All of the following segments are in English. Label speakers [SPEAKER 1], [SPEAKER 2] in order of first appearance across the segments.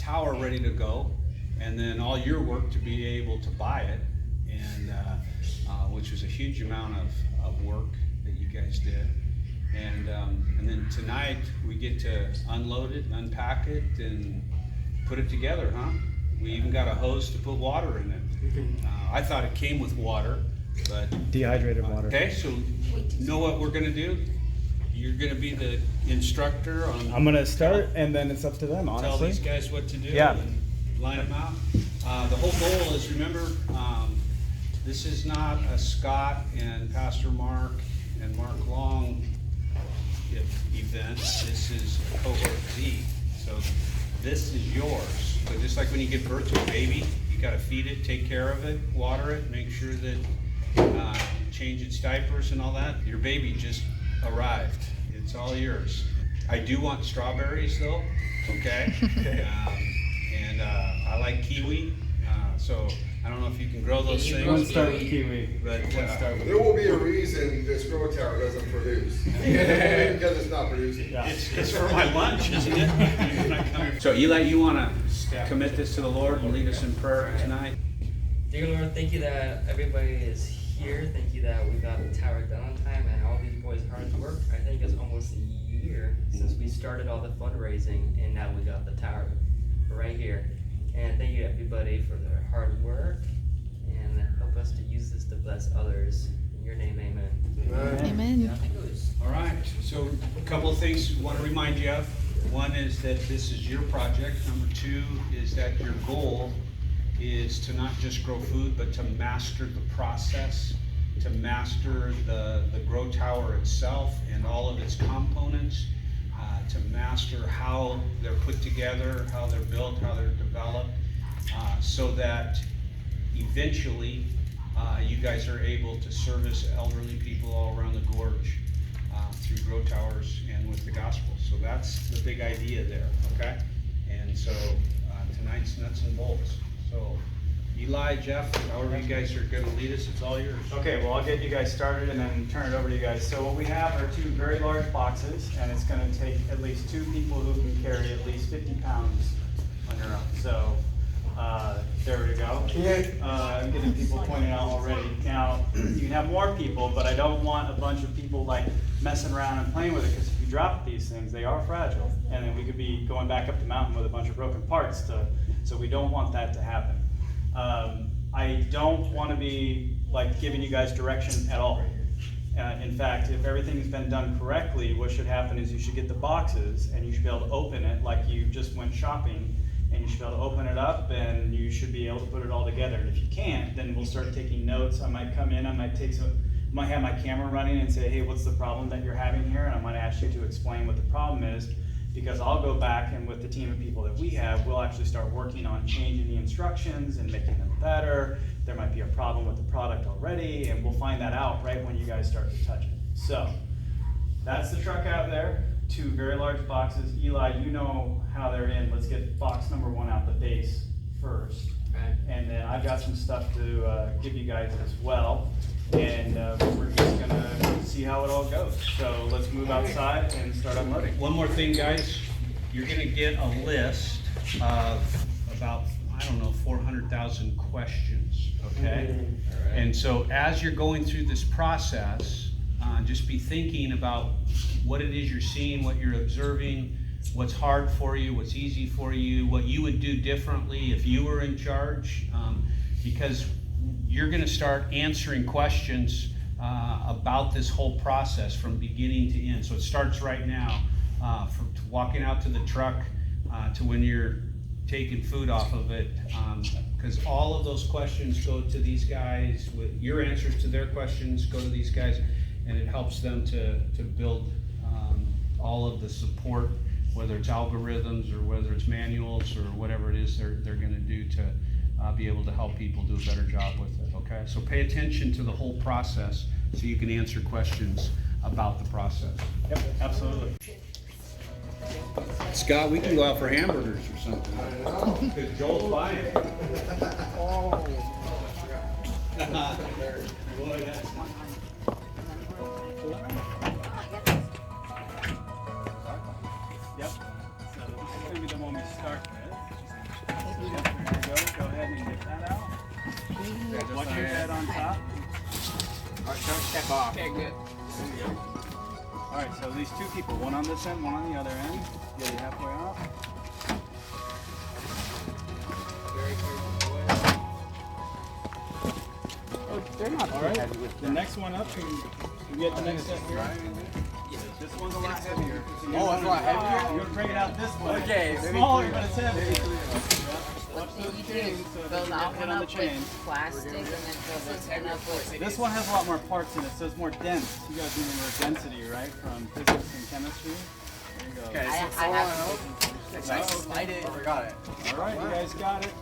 [SPEAKER 1] tower ready to go, and then all your work to be able to buy it, and which was a huge amount of work that you guys did. And then tonight we get to unload it, unpack it, and put it together, huh? We even got a hose to put water in it. I thought it came with water, but
[SPEAKER 2] Dehydrated water.
[SPEAKER 1] okay. So know what we're gonna do? You're gonna be the instructor on.
[SPEAKER 2] I'm gonna start, and then it's up to them,
[SPEAKER 1] Tell
[SPEAKER 2] honestly.
[SPEAKER 1] these guys what to do.
[SPEAKER 2] Yeah.
[SPEAKER 1] And line them out. The whole goal is, remember, this is not a Scott and Pastor Mark and Mark Long event. This is cohort Z. So this is yours. So just like when you give birth to a baby, you gotta feed it, take care of it, water it, make sure that change its diapers and all that. Your baby just arrived. It's all yours. I do want strawberries though, okay? And I like kiwi, so I don't know if you can grow those
[SPEAKER 2] Let's
[SPEAKER 1] things.
[SPEAKER 2] start with kiwi.
[SPEAKER 1] But
[SPEAKER 3] There will be a reason this grow tower doesn't produce. Because it's not producing.
[SPEAKER 2] Yeah.
[SPEAKER 1] it's for my lunch, isn't it? So Eli, you wanna commit this to the Lord and lead us in prayer tonight?
[SPEAKER 4] Dear Lord, thank you that everybody is here. Thank you that we got the tower done on time and all these boys' hard work. I think it's almost a year since we started all the fundraising, and now we got the tower right here. And thank you everybody for their hard work, and help us to use this to bless others. In your name, amen.
[SPEAKER 5] Amen.
[SPEAKER 1] All right, so a couple of things we want to remind you of. One is that this is your project. Number two is that your goal is to not just grow food, but to master the process, to master the grow tower itself and all of its components, to master how they're put together, how they're built, how they're developed, so that eventually you guys are able to service elderly people all around the gorge through grow towers and with the gospel. So that's the big idea there, okay? And so tonight's nuts and bolts. So Eli, Jeff, however you guys are gonna lead us, it's all yours.
[SPEAKER 2] Okay, well, I'll get you guys started and then turn it over to you guys. So what we have are two very large boxes, and it's gonna take at least two people who can carry at least 50 pounds on your own. So, there we go. I'm getting people pointing out already. Now, you can have more people, but I don't want a bunch of people like messing around and playing with it, because if you drop these things, they are fragile. And then we could be going back up the mountain with a bunch of broken parts so we don't want that to happen. I don't want to be like giving you guys direction at all. In fact, if everything's been done correctly, what should happen is you should get the boxes and you should be able to open it like you just went shopping, and you should be able to open it up and you should be able to put it all together. And if you can't, then we'll start taking notes. I might come in, I might have my camera running and say, hey, what's the problem that you're having here? And I might ask you to explain what the problem is, because I'll go back and with the team of people that we have, we'll actually start working on changing the instructions and making them better. There might be a problem with the product already, and we'll find that out right when you guys start to touch it. So that's the truck out there, two very large boxes. Eli, you know how they're in. Let's get box number one out, the base first.
[SPEAKER 4] Right.
[SPEAKER 2] And then I've got some stuff to give you guys as well. And we're just gonna see how it all goes. So let's move outside and start unloading.
[SPEAKER 1] One more thing, guys, you're gonna get a list of about, I don't know, 400,000 questions, okay? And so as you're going through this process, just be thinking about what it is you're seeing, what you're observing, what's hard for you, what's easy for you, what you would do differently if you were in charge, because you're gonna start answering questions about this whole process from beginning to end. So it starts right now, from walking out to the truck to when you're taking food off of it, because all of those questions go to these guys, with your answers to their questions go to these guys, and it helps them to build all of the support, whether it's algorithms or whether it's manuals or whatever it is they're gonna do to be able to help people do a better job with it, okay? So pay attention to the whole process so you can answer questions about the process.
[SPEAKER 2] Yep, absolutely.
[SPEAKER 1] Scott, we can go out for hamburgers or something. Because Joel's buying it. Boy, that's
[SPEAKER 2] Yep. So this is gonna be the one we start with. Watch your head on top.
[SPEAKER 5] Alright, don't step off. Okay, good.
[SPEAKER 2] Alright, so these two people, one on this end, one on the other end. Get you halfway up.
[SPEAKER 5] Very careful, boy. Oh, they're not too
[SPEAKER 2] Alright,
[SPEAKER 5] heavy with
[SPEAKER 2] the next one up, you get the next step here. This one's a lot heavier.
[SPEAKER 5] Oh, it's a lot heavier?
[SPEAKER 2] You're gonna bring it out this way.
[SPEAKER 5] Okay,
[SPEAKER 2] It's
[SPEAKER 5] maybe
[SPEAKER 2] smaller,
[SPEAKER 5] three.
[SPEAKER 2] but it's heavy.
[SPEAKER 5] Maybe three.
[SPEAKER 2] Watch those
[SPEAKER 6] You
[SPEAKER 2] chains
[SPEAKER 6] can
[SPEAKER 2] so it
[SPEAKER 6] fill
[SPEAKER 2] doesn't
[SPEAKER 6] that
[SPEAKER 2] hit
[SPEAKER 6] one
[SPEAKER 2] on the
[SPEAKER 6] up
[SPEAKER 2] chain.
[SPEAKER 6] with plastic and then fill this one up with.
[SPEAKER 2] This one has a lot more parts in it, so it's more dense. You guys remember density, right? From physics and chemistry. There you go.
[SPEAKER 5] Okay,
[SPEAKER 6] I
[SPEAKER 5] so
[SPEAKER 6] have
[SPEAKER 5] slide it. We got it.
[SPEAKER 2] Alright, you guys got it.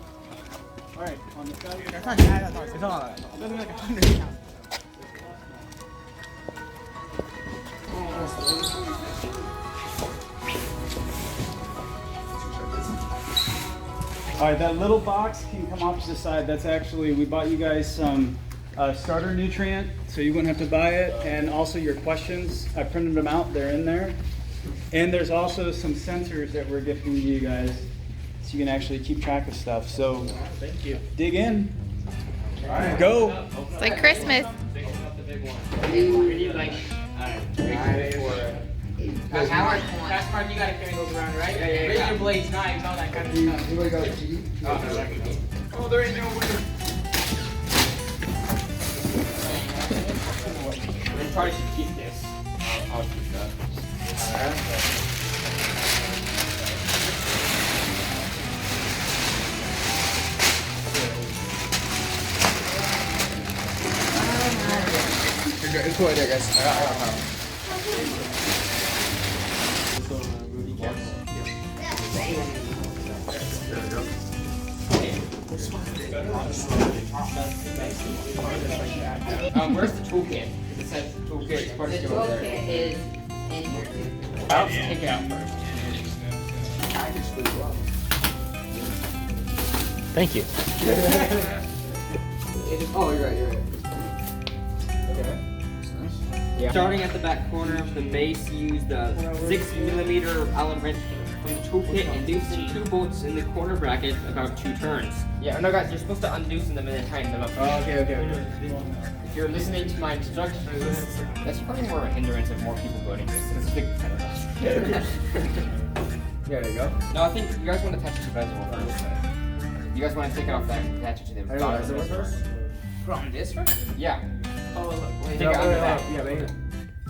[SPEAKER 2] Alright, on the side.
[SPEAKER 5] It's not bad. It's not bad. It doesn't like 100 pounds.
[SPEAKER 2] Alright, that little box can come off to the side. That's actually, we bought you guys some starter nutrient, so you wouldn't have to buy it. And also your questions, I printed them out, they're in there. And there's also some sensors that we're gifting to you guys, so you can actually keep track of stuff. So,
[SPEAKER 5] Thank you.
[SPEAKER 2] dig in. Go.
[SPEAKER 7] It's like Christmas.
[SPEAKER 4] Big one, not the big one.
[SPEAKER 5] We need like, Pass Mark, you gotta carry those around, right?
[SPEAKER 4] Yeah, yeah,
[SPEAKER 5] Raise
[SPEAKER 4] yeah.
[SPEAKER 5] your blades, knives, all that kind of stuff.
[SPEAKER 3] Anybody got a key?
[SPEAKER 5] Oh, there ain't no way.
[SPEAKER 4] We probably should keep this. I'll keep that.
[SPEAKER 5] It's cool idea, guys. I got
[SPEAKER 4] Where's the toolkit? It says toolkit. It's
[SPEAKER 6] The
[SPEAKER 4] part of over there.
[SPEAKER 6] toolkit is in here.
[SPEAKER 4] Take it out first.
[SPEAKER 5] Thank you. Oh, you're right, you're right.
[SPEAKER 4] Yeah. Starting at the back corner of the base, use the 6mm Allen wrench from the toolkit and loosen 2 bolts in the corner bracket about 2 turns. Yeah, no guys, you're supposed to unloosen them and then tighten them up.
[SPEAKER 5] Oh, okay.
[SPEAKER 4] If you're listening to my instructions, that's probably more a hindrance of more people voting this. It's a big
[SPEAKER 5] Yeah, there you go.
[SPEAKER 4] No, I think you guys want to attach it to the reservoir first. You guys want to take it off that and attach it to the
[SPEAKER 5] Reservoir first?
[SPEAKER 4] Put on this first? Yeah.
[SPEAKER 5] Oh, wait.
[SPEAKER 4] Take it under that.
[SPEAKER 5] Yeah, maybe.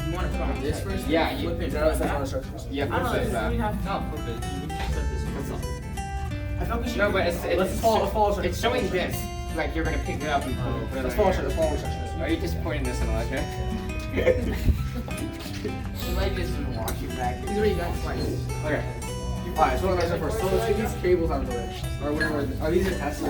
[SPEAKER 5] You want to put on this first?
[SPEAKER 4] Yeah, you
[SPEAKER 5] Flip it. That's not instructions.
[SPEAKER 4] Yeah, flip it back.
[SPEAKER 5] No, flip it. You can set this one. I thought we should.
[SPEAKER 4] No, but
[SPEAKER 5] Let's follow.
[SPEAKER 4] It's showing this. Like you're gonna pick it up and put it
[SPEAKER 5] Let's
[SPEAKER 4] right
[SPEAKER 5] follow
[SPEAKER 4] here.
[SPEAKER 5] instructions.
[SPEAKER 4] Are you just pointing this in the okay?
[SPEAKER 5] You like this and wash it back. He's already got slices. Okay. Alright, so let's go first. So let's get these cables out of the way. Or where are these attached?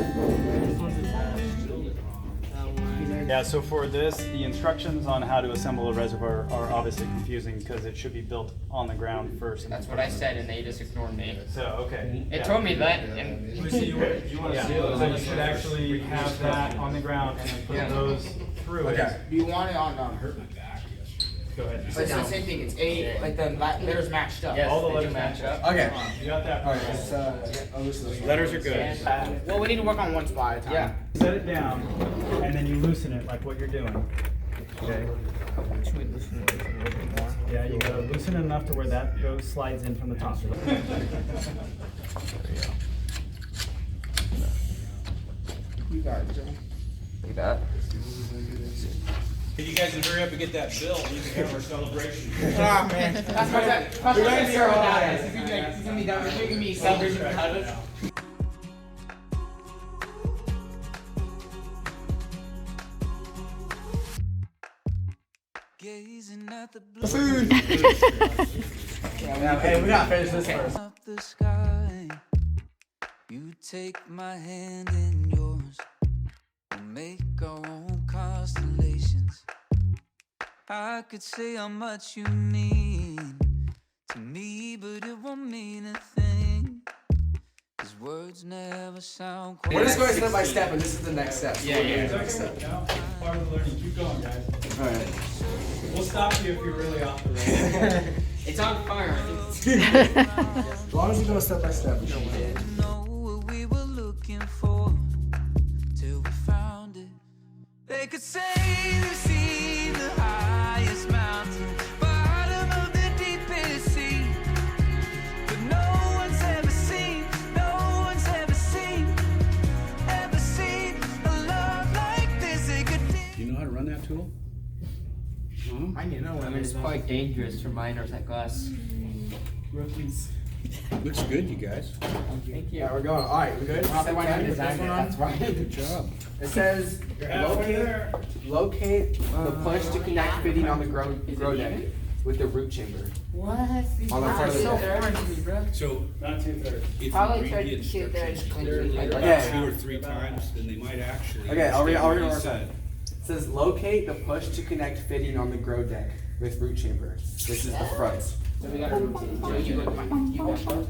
[SPEAKER 2] Yeah, so for this, the instructions on how to assemble a reservoir are obviously confusing because it should be built on the ground first.
[SPEAKER 4] That's what I said, and they just ignored me.
[SPEAKER 2] So, okay.
[SPEAKER 4] It told me that, and
[SPEAKER 2] You want to seal it, so you should actually have that on the ground and then put those through it.
[SPEAKER 5] Do you want it on
[SPEAKER 2] Go ahead.
[SPEAKER 5] But it's the same thing, it's A, like the letters matched up.
[SPEAKER 4] yes,
[SPEAKER 2] All the
[SPEAKER 4] they
[SPEAKER 2] letters
[SPEAKER 4] do match up.
[SPEAKER 5] Okay.
[SPEAKER 2] You got that?
[SPEAKER 5] Alright,
[SPEAKER 2] Letters are good.
[SPEAKER 5] well, we need to work on one spot at a time.
[SPEAKER 4] Yeah.
[SPEAKER 2] Set it down, and then you loosen it like what you're doing. Okay? Yeah, you gotta loosen it enough to where that goes, slides in from the top.
[SPEAKER 5] You got it, Joe.
[SPEAKER 4] Look at that.
[SPEAKER 1] You guys can hurry up and get that bill, you can have our celebration.
[SPEAKER 5] Ah, man. That's what I said. We're gonna start with that. He's gonna be done. He's making me celebration without us.
[SPEAKER 8] Gazing at the blue
[SPEAKER 5] Food! Hey, we gotta finish this first.
[SPEAKER 8] up the sky. You take my hand in yours. We'll make our own constellations. I could say how much you mean to me, but it won't mean a thing. 'Cause words never sound quite.
[SPEAKER 5] We're just going step by step, and this is the next step.
[SPEAKER 4] Yeah, yeah.
[SPEAKER 2] Part of the learning, keep going, guys.
[SPEAKER 5] Alright.
[SPEAKER 2] We'll stop you if you're really off the road.
[SPEAKER 4] It's on fire.
[SPEAKER 5] As long as you go step by step, we should win.
[SPEAKER 8] Didn't know what we were looking for till we found it. They could say they've seen the highest mountain, bottom of the deepest sea, but no one's ever seen a love like this. They could
[SPEAKER 1] Do you know how to run that tool?
[SPEAKER 5] I need to know
[SPEAKER 4] I mean, it's quite dangerous for minors like us.
[SPEAKER 5] rookies.
[SPEAKER 1] Looks good, you guys.
[SPEAKER 5] Thank you. Yeah, we're going. All right, we good?
[SPEAKER 4] Not the one who designed it, that's
[SPEAKER 5] right.
[SPEAKER 1] Good job.
[SPEAKER 5] It says locate the push to connect fitting on the grow deck with the root chamber.
[SPEAKER 6] What?
[SPEAKER 5] On the front of the
[SPEAKER 6] So
[SPEAKER 5] deck.
[SPEAKER 6] hard.
[SPEAKER 1] So
[SPEAKER 2] Not 2/3.
[SPEAKER 1] if you
[SPEAKER 6] Probably
[SPEAKER 1] read
[SPEAKER 6] third-
[SPEAKER 1] the instructions
[SPEAKER 6] two-thirds
[SPEAKER 1] clearly
[SPEAKER 6] clinching.
[SPEAKER 1] about
[SPEAKER 5] Yeah.
[SPEAKER 1] 2 or 3 times, then they might actually.
[SPEAKER 5] Okay, I'll read
[SPEAKER 1] understand
[SPEAKER 5] one more
[SPEAKER 1] what he
[SPEAKER 5] time.
[SPEAKER 1] said.
[SPEAKER 5] It says locate the push to connect fitting on the grow deck with root chamber. This is the front.
[SPEAKER 4] So we gotta rotate. You got
[SPEAKER 1] So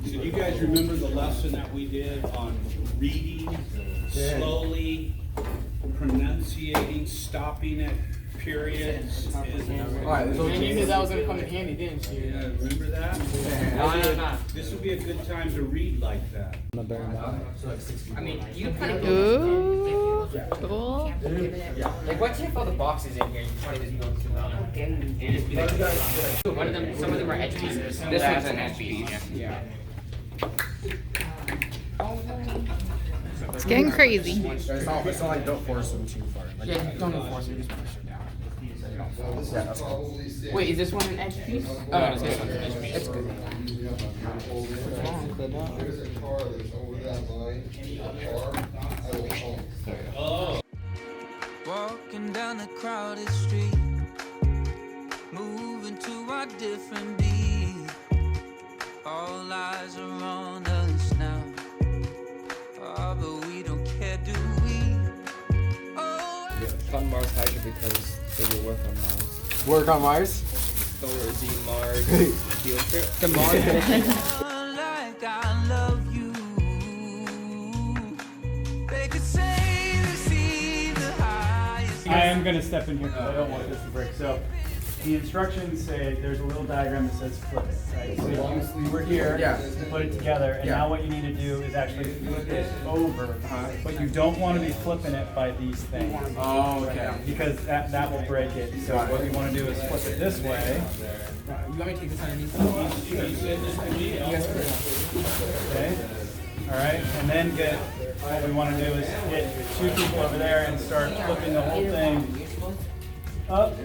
[SPEAKER 1] do you guys remember the lesson that we did on reading slowly, pronunciating, stopping at periods?
[SPEAKER 5] Alright, so
[SPEAKER 7] And you knew that was gonna come in handy, didn't you?
[SPEAKER 1] Yeah, remember that?
[SPEAKER 4] No.
[SPEAKER 1] This would be a good time to read like that.
[SPEAKER 4] I mean, you kind of
[SPEAKER 7] Ooh, cool.
[SPEAKER 4] like once you fill the boxes in here, you probably just go to and just be like, one of them, some of them are edge pieces. This one's an edge piece.
[SPEAKER 5] yeah.
[SPEAKER 7] It's getting crazy.
[SPEAKER 5] It's not like don't force them too far. Like,
[SPEAKER 4] Yeah,
[SPEAKER 5] don't force them, just push them down.
[SPEAKER 3] So this is probably 6.
[SPEAKER 4] Wait, is this one an edge piece? Oh, no, this one's an edge piece.
[SPEAKER 5] It's good.
[SPEAKER 3] There's a car that's over that line, a car, I will home.
[SPEAKER 8] Walking down a crowded street, moving to a different beat. All eyes are on us now. Oh, but we don't care, do we? Oh,
[SPEAKER 9] On Mars Hydra because they will work on Mars.
[SPEAKER 5] Work on Mars?
[SPEAKER 9] Or the Mars field trip. The Mars
[SPEAKER 8] like I love you. They could say they've seen the highest.
[SPEAKER 2] I am gonna step in here because I don't want this to break. So the instructions say, there's a little diagram that says flip it, right? So you were here,
[SPEAKER 5] Yeah.
[SPEAKER 2] you put it together, and
[SPEAKER 5] Yeah.
[SPEAKER 2] now what you need to do is actually flip it over. But you don't want to be flipping it by these things.
[SPEAKER 5] Oh, okay.
[SPEAKER 2] Because that will break it. So what you want to do is flip it this way.
[SPEAKER 5] You want me to take this underneath?
[SPEAKER 2] Okay, all right, and then what we want to do is get 2 people over there and start flipping the whole thing up.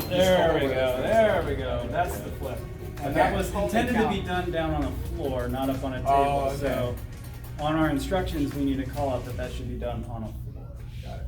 [SPEAKER 2] There we go, that's the flip. And that was intended to be done down on the floor, not up on a table.
[SPEAKER 5] Oh, okay.
[SPEAKER 2] So on our instructions, we need to call out that should be done on a floor. Got it.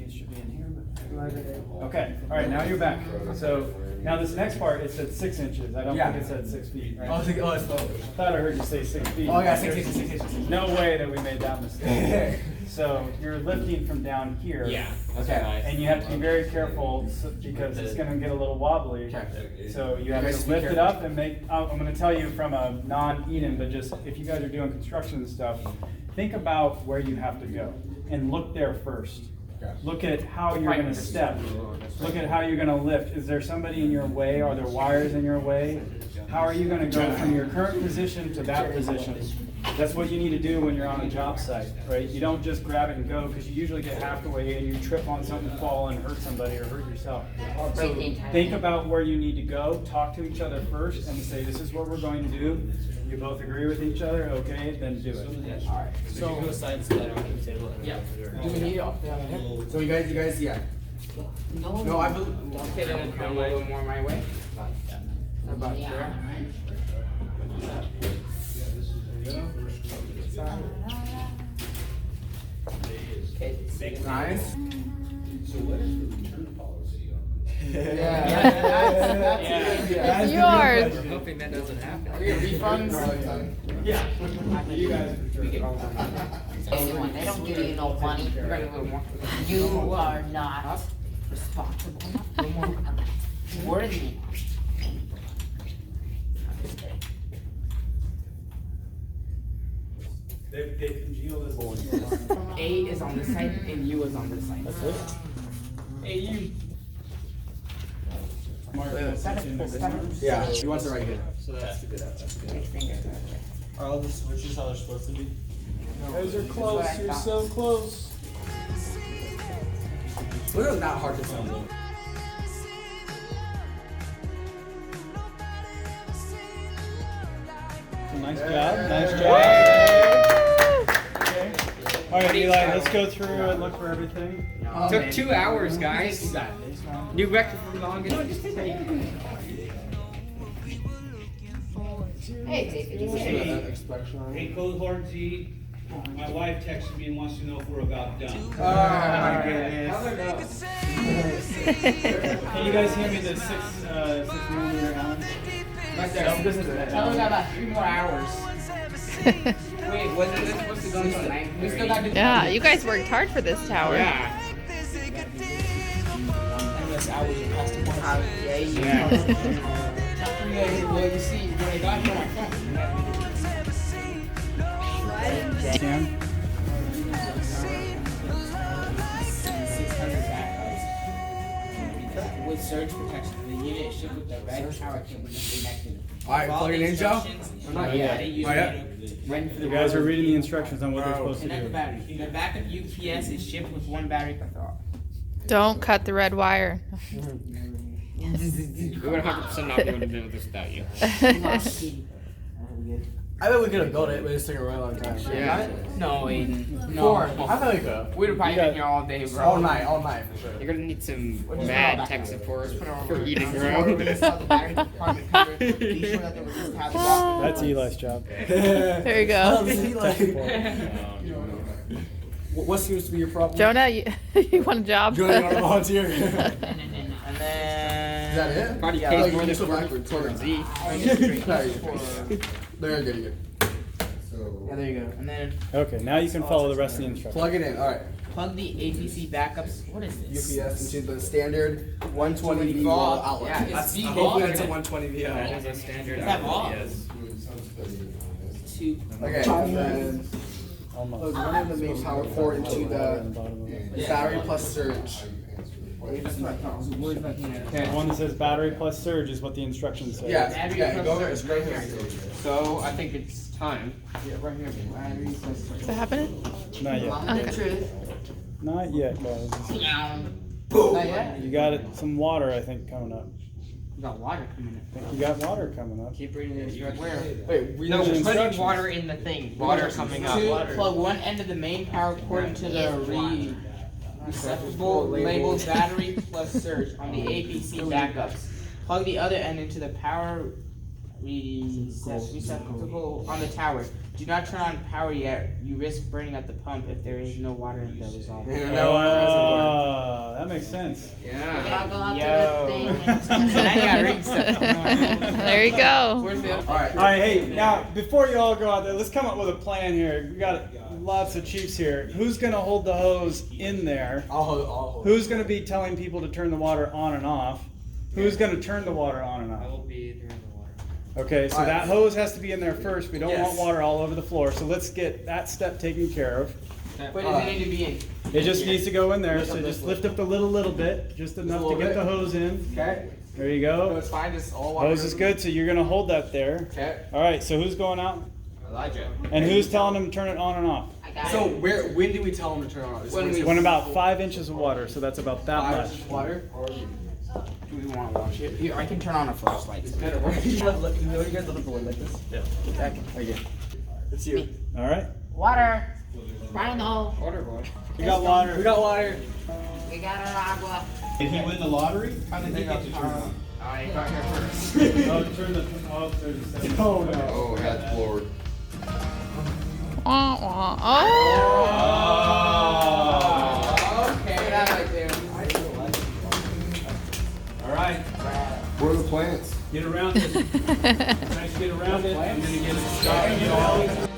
[SPEAKER 2] These should be in here, but. Okay, all right, now you're back. So now this next part, it said 6 inches. I don't
[SPEAKER 5] Yeah.
[SPEAKER 2] think it said 6 feet, right?
[SPEAKER 5] Oh, it's slow.
[SPEAKER 2] I thought I heard you say 6 feet.
[SPEAKER 5] Oh, yeah, 6 inches, 6 inches.
[SPEAKER 2] No way that we made that mistake. So you're lifting from down here.
[SPEAKER 4] Yeah.
[SPEAKER 5] Okay.
[SPEAKER 2] And you have to be very careful because it's gonna get a little wobbly.
[SPEAKER 5] Okay.
[SPEAKER 2] So you have
[SPEAKER 5] You guys
[SPEAKER 2] to
[SPEAKER 5] be
[SPEAKER 2] lift it
[SPEAKER 5] careful.
[SPEAKER 2] up and I'm gonna tell you from a non-Eden, but just if you guys are doing construction and stuff, think about where you have to go and look there first. Look at how you're gonna step. Look at how you're gonna lift. Is there somebody in your way? Are there wires in your way? How are you gonna go from your current position to that position? That's what you need to do when you're on a job site, right? You don't just grab it and go, because you usually get halfway and you trip on something, fall and hurt somebody or hurt yourself. So think about where you need to go, talk to each other first and say, this is what we're going to do. You both agree with each other, okay, then do it.
[SPEAKER 5] Alright.
[SPEAKER 4] So go sides that on the table. Yeah.
[SPEAKER 7] Do we need it off the other head?
[SPEAKER 5] So you guys, yeah. No, I believe.
[SPEAKER 4] Okay, then come a little more my way.
[SPEAKER 5] About there.
[SPEAKER 4] Okay.
[SPEAKER 5] Nice.
[SPEAKER 1] So what is the return policy on this?
[SPEAKER 7] It's yours.
[SPEAKER 4] We're hoping that doesn't happen.
[SPEAKER 7] Are we get refunds?
[SPEAKER 2] Yeah. You guys.
[SPEAKER 6] Anyone, they don't give you no money. You are not responsible. Worthy.
[SPEAKER 2] They congealed this.
[SPEAKER 7] A is on this side and U is on this side.
[SPEAKER 2] AU.
[SPEAKER 5] Yeah, he wants it right here.
[SPEAKER 9] So that's the good. That's good. Are all the switches how they're supposed to be?
[SPEAKER 2] guys are close. You're so close.
[SPEAKER 5] We're not hard to assemble.
[SPEAKER 2] Nice job. Nice job. Okay. All right, Eli. Let's go through and look for everything.
[SPEAKER 7] Took 2 hours, guys. New record for the longest.
[SPEAKER 6] Hey, David, you
[SPEAKER 1] Hey, Cohort Z, my wife texted me and wants to know if we're about done.
[SPEAKER 2] Oh my goodness. Can you guys hand me the 6mm Allen?
[SPEAKER 5] Right there. This is it.
[SPEAKER 7] Tell us about 3 more hours. Wait, wasn't this supposed to go until 9? We still got to
[SPEAKER 10] Yeah, you guys worked hard for this tower.
[SPEAKER 7] Yeah.
[SPEAKER 5] Yeah. Well, you see, when I got here, my phone.
[SPEAKER 2] Sam?
[SPEAKER 7] 600 backups. With surge protection, the unit shipped with the red power cable connected.
[SPEAKER 5] Alright, plug it in, Joe?
[SPEAKER 7] Not yet. They use ready for the
[SPEAKER 2] You guys are reading the instructions on what they're supposed to
[SPEAKER 7] Connect the
[SPEAKER 2] do.
[SPEAKER 7] battery. The backup UPS is shipped with 1 battery per thought.
[SPEAKER 10] Don't cut the red wire.
[SPEAKER 7] We would 100% not be able to do this without you.
[SPEAKER 5] I bet we could have built it, but it's taking a really long time.
[SPEAKER 7] Yeah. No, Aiden. No.
[SPEAKER 5] 4. I thought we could.
[SPEAKER 7] We'd have probably been here all day, bro.
[SPEAKER 5] All night for sure.
[SPEAKER 7] You're gonna need some mad tech support for eating, bro.
[SPEAKER 2] That's Eli's job.
[SPEAKER 10] There you go.
[SPEAKER 5] What seems to be your problem?
[SPEAKER 10] Jonah, you want a job?
[SPEAKER 5] Jonah, you want to volunteer?
[SPEAKER 7] And then
[SPEAKER 5] Is that it?
[SPEAKER 7] Body
[SPEAKER 5] Yeah,
[SPEAKER 7] case
[SPEAKER 5] like,
[SPEAKER 7] more
[SPEAKER 5] you
[SPEAKER 7] than
[SPEAKER 5] so
[SPEAKER 7] forward
[SPEAKER 5] backwards.
[SPEAKER 7] toward Z.
[SPEAKER 5] There you go.
[SPEAKER 7] Yeah, there you go. And then
[SPEAKER 2] Okay, now you can follow the rest of the instructions.
[SPEAKER 5] Plug it in. Alright.
[SPEAKER 7] plug the APC backups. What is this?
[SPEAKER 5] UPS into the standard 120V wall outlet.
[SPEAKER 7] Yeah, it's V
[SPEAKER 5] Hopefully
[SPEAKER 7] wall.
[SPEAKER 5] it's a 120V
[SPEAKER 4] That
[SPEAKER 5] outlet.
[SPEAKER 4] is a standard.
[SPEAKER 7] Is that all?
[SPEAKER 4] Yes.
[SPEAKER 7] Two.
[SPEAKER 5] Okay, and then plug one of the main power cord into the battery plus surge.
[SPEAKER 2] The one that says battery plus surge is what the instructions say.
[SPEAKER 5] Yeah,
[SPEAKER 7] Battery
[SPEAKER 5] yeah,
[SPEAKER 7] plus
[SPEAKER 5] go there,
[SPEAKER 7] surge.
[SPEAKER 5] it's right here.
[SPEAKER 7] So I think it's time.
[SPEAKER 5] Yeah, right here. Battery plus surge.
[SPEAKER 10] Is that happening?
[SPEAKER 2] Not yet.
[SPEAKER 6] Moment of truth.
[SPEAKER 2] Not yet, guys.
[SPEAKER 5] Boom!
[SPEAKER 7] Not yet.
[SPEAKER 2] You got it. Some water, I think, coming up.
[SPEAKER 7] We got water coming in.
[SPEAKER 2] I think you got water coming up.
[SPEAKER 7] Keep reading the instructions. Where?
[SPEAKER 5] Wait, we
[SPEAKER 7] No,
[SPEAKER 5] need
[SPEAKER 7] we're putting
[SPEAKER 2] instructions.
[SPEAKER 7] water in the thing. Water coming up. Plug one end of the main power cord into the receptacle labeled battery plus surge on the APC backups. Plug the other end into the power receptacle on the tower. Do not turn on power yet. You risk burning up the pump if there is no water in the resolver.
[SPEAKER 2] Oh, that makes sense.
[SPEAKER 6] Y'all go out
[SPEAKER 7] Yo.
[SPEAKER 6] to the thing.
[SPEAKER 7] So now you got ring stuff going on.
[SPEAKER 10] There you go.
[SPEAKER 7] Where's the
[SPEAKER 5] Alright.
[SPEAKER 2] All right, hey, now before you all go out there, let's come up with a plan here. We got lots of chiefs here. Who's gonna hold the hose in there?
[SPEAKER 5] I'll hold.
[SPEAKER 2] Who's gonna be telling people to turn the water on and off? Who's gonna turn the water on and
[SPEAKER 4] I
[SPEAKER 2] off?
[SPEAKER 4] will be during the water.
[SPEAKER 2] Okay, so that hose has to be in there first. We don't
[SPEAKER 5] Yes.
[SPEAKER 2] want water all over the floor, so let's get that step taken care of.
[SPEAKER 7] What does it need to be in?
[SPEAKER 2] It just needs to go in there, so just lift up the lid a little bit, just enough to
[SPEAKER 5] little
[SPEAKER 2] get
[SPEAKER 5] bit.
[SPEAKER 2] the hose in.
[SPEAKER 5] Okay.
[SPEAKER 2] There you
[SPEAKER 5] No,
[SPEAKER 2] go.
[SPEAKER 5] it's fine. Just all water.
[SPEAKER 2] Hose is good, so you're gonna hold that there.
[SPEAKER 5] Okay.
[SPEAKER 2] All right, so who's going out?
[SPEAKER 7] Elijah.
[SPEAKER 2] And who's telling them to turn it on and off?
[SPEAKER 6] I got
[SPEAKER 5] So
[SPEAKER 6] it.
[SPEAKER 5] when do we tell them to turn on?
[SPEAKER 2] When about 5 inches of water, so that's about that
[SPEAKER 5] 5
[SPEAKER 2] much.
[SPEAKER 5] inches of water.
[SPEAKER 7] Do we want to watch it? Here, I can turn on a flashlight.
[SPEAKER 5] You know, you guys let the board like this.
[SPEAKER 2] Yeah.
[SPEAKER 5] Okay. It's you.
[SPEAKER 2] All right.
[SPEAKER 6] Water. Rhino.
[SPEAKER 7] Water boy.
[SPEAKER 2] We got water.
[SPEAKER 5] We got water.
[SPEAKER 6] We got our agua.
[SPEAKER 1] Did he win the lottery?
[SPEAKER 7] How did they get to turn on? I got here first.
[SPEAKER 2] Oh, turn the. Oh, there's a second.
[SPEAKER 5] Oh no.
[SPEAKER 3] Oh, that's floored.
[SPEAKER 10] Wah, wah. Oh.
[SPEAKER 7] Okay, that right there.
[SPEAKER 1] All right,
[SPEAKER 3] Where are the plants?
[SPEAKER 1] get around it. Nice, get around it. I'm gonna get it started.